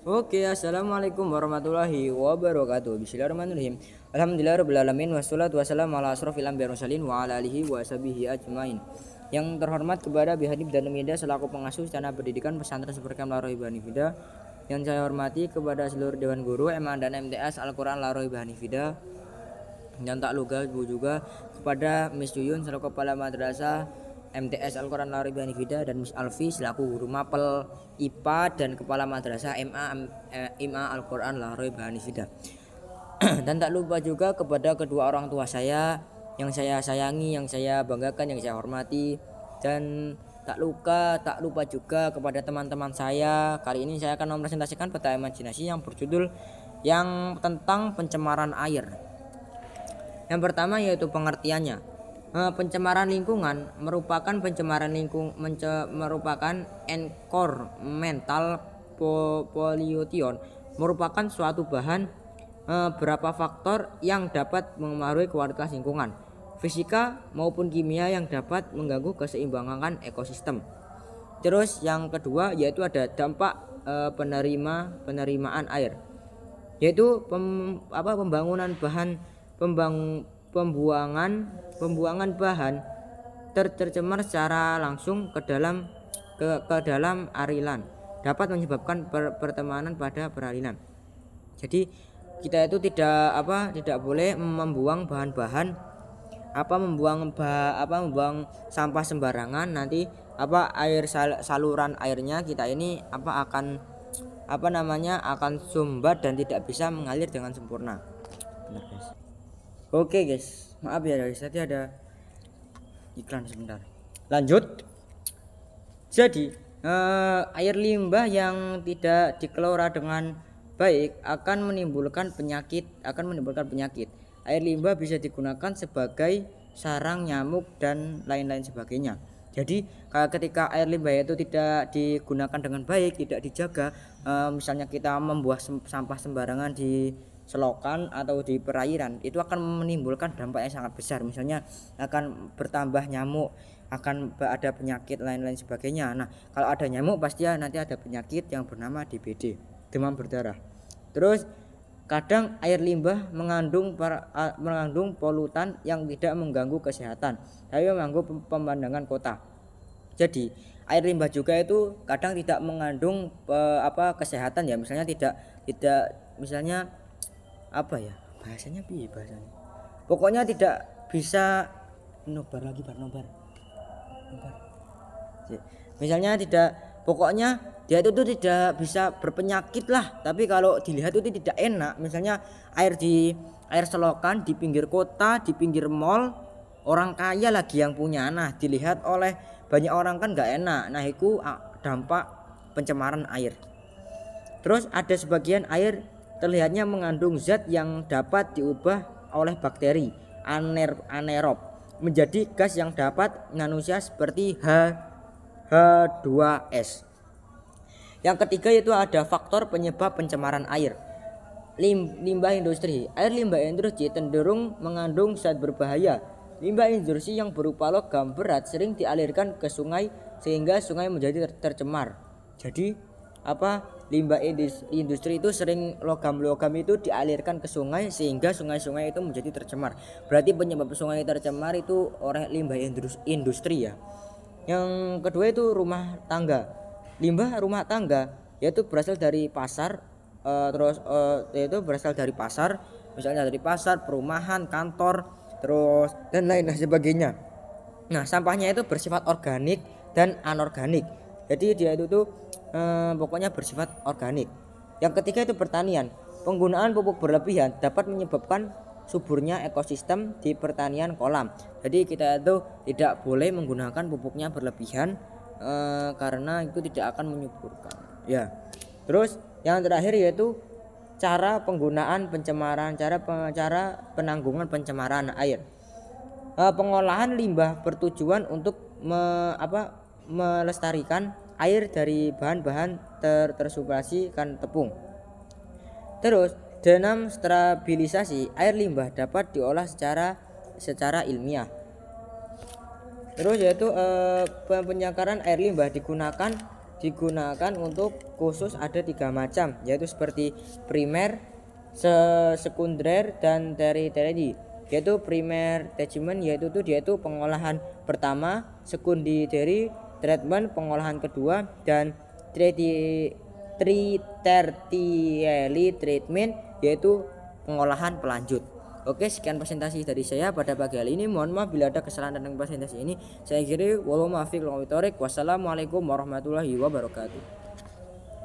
Oke, assalamualaikum warahmatullahi wabarakatuh. Bismillahirrahmanirrahim. Alhamdulillahirabbil alamin wassalatu wassalamu ala asrofil anbiya'i mursalin wa ala alihi wa sahbihi ajmain. Yang terhormat kepada Bihanif dan Umida selaku pengasuh Istana Pendidikan Pesantren Superkam Larohi Hanifida. Yang saya hormati kepada seluruh Dewan Guru MA dan MTS Al-Quran Larohi Hanifida. Dan tak lupa juga kepada Miss Yuyun selaku Kepala Madrasah MTS Al-Quran Larohi Hanifida dan Miss Alfi selaku Guru Mapel IPA dan Kepala Madrasah MA Al-Quran Larohi Hanifida. Dan tak lupa juga kepada kedua orang tua saya yang saya sayangi, yang saya banggakan, yang saya hormati. Dan tak lupa juga kepada teman-teman saya. Kali ini saya akan mempresentasikan peta imajinasi yang berjudul yang tentang pencemaran air. Yang pertama yaitu pengertiannya. Pencemaran lingkungan merupakan merupakan environmental pollution, merupakan suatu bahan beberapa faktor yang dapat mempengaruhi kualitas lingkungan, fisika maupun kimia yang dapat mengganggu keseimbangan ekosistem. Terus yang kedua yaitu ada dampak penerimaan air, yaitu pembangunan bahan pembuangan bahan tercemar secara langsung ke dalam aliran dapat menyebabkan pertemanan pada peralihan. Jadi kita itu tidak boleh membuang bahan-bahan membuang sampah sembarangan. Nanti saluran airnya kita ini akan sumbat dan tidak bisa mengalir dengan sempurna. Benar, guys. Oke guys, maaf ya guys, tadi ada iklan sebentar. Lanjut. Jadi air limbah yang tidak dikelola dengan baik akan menimbulkan penyakit. Air limbah bisa digunakan sebagai sarang nyamuk dan lain-lain sebagainya. Jadi ketika air limbah itu tidak digunakan dengan baik, tidak dijaga, misalnya kita membuang sampah sembarangan di selokan atau di perairan, itu akan menimbulkan dampak yang sangat besar. Misalnya akan bertambah nyamuk, akan ada penyakit lain-lain sebagainya. Nah, kalau ada nyamuk pasti nanti ada penyakit yang bernama DBD, demam berdarah. Terus kadang air limbah mengandung polutan yang tidak mengganggu kesehatan, tapi mengganggu pemandangan kota. Jadi air limbah juga itu kadang tidak mengandung kesehatan ya, misalnya tidak misalnya bahasanya. Pokoknya tidak bisa nobar. Misalnya pokoknya dia itu tidak bisa berpenyakit lah, tapi kalau dilihat itu tidak enak. Misalnya air selokan di pinggir kota, di pinggir mall, orang kaya lagi yang punya. Nah, dilihat oleh banyak orang kan nggak enak. Nah, itu dampak pencemaran air. Terus ada sebagian air terlihatnya mengandung zat yang dapat diubah oleh bakteri anaerob menjadi gas yang dapat manusia seperti H2S. Yang ketiga yaitu ada faktor penyebab pencemaran air. Limbah industri. Air limbah industri cenderung mengandung zat berbahaya. Limbah industri yang berupa logam berat sering dialirkan ke sungai sehingga sungai menjadi tercemar. Jadi limbah industri itu sering logam itu dialirkan ke sungai sehingga sungai-sungai itu menjadi tercemar. Berarti penyebab sungai tercemar itu oleh limbah industri ya. Yang kedua itu rumah tangga. Limbah rumah tangga yaitu berasal dari pasar, misalnya dari pasar, perumahan, kantor, terus dan lain sebagainya. Nah, sampahnya itu bersifat organik dan anorganik. Jadi dia itu pokoknya bersifat organik. Yang ketiga itu pertanian. Penggunaan pupuk berlebihan dapat menyebabkan suburnya ekosistem di pertanian kolam. Jadi kita itu tidak boleh menggunakan pupuknya berlebihan karena itu tidak akan menyuburkan. Ya. Terus yang terakhir yaitu cara penanggungan pencemaran air. Pengolahan limbah bertujuan untuk melestarikan air dari bahan-bahan tersubstansikan tepung. Terus dalam stabilisasi air limbah dapat diolah secara ilmiah. Terus yaitu penyangkaran air limbah digunakan digunakan untuk khusus ada 3 macam, yaitu seperti primer, sekunder, dan tertiary. Yaitu primer treatment yaitu dia itu pengolahan pertama, secondary treatment pengolahan kedua, dan tertiary treatment yaitu pengolahan pelanjut. Oke, sekian presentasi dari saya pada pagi hari ini. Mohon maaf bila ada kesalahan dalam presentasi ini. Saya kira wassalamualaikum warahmatullahi wabarakatuh.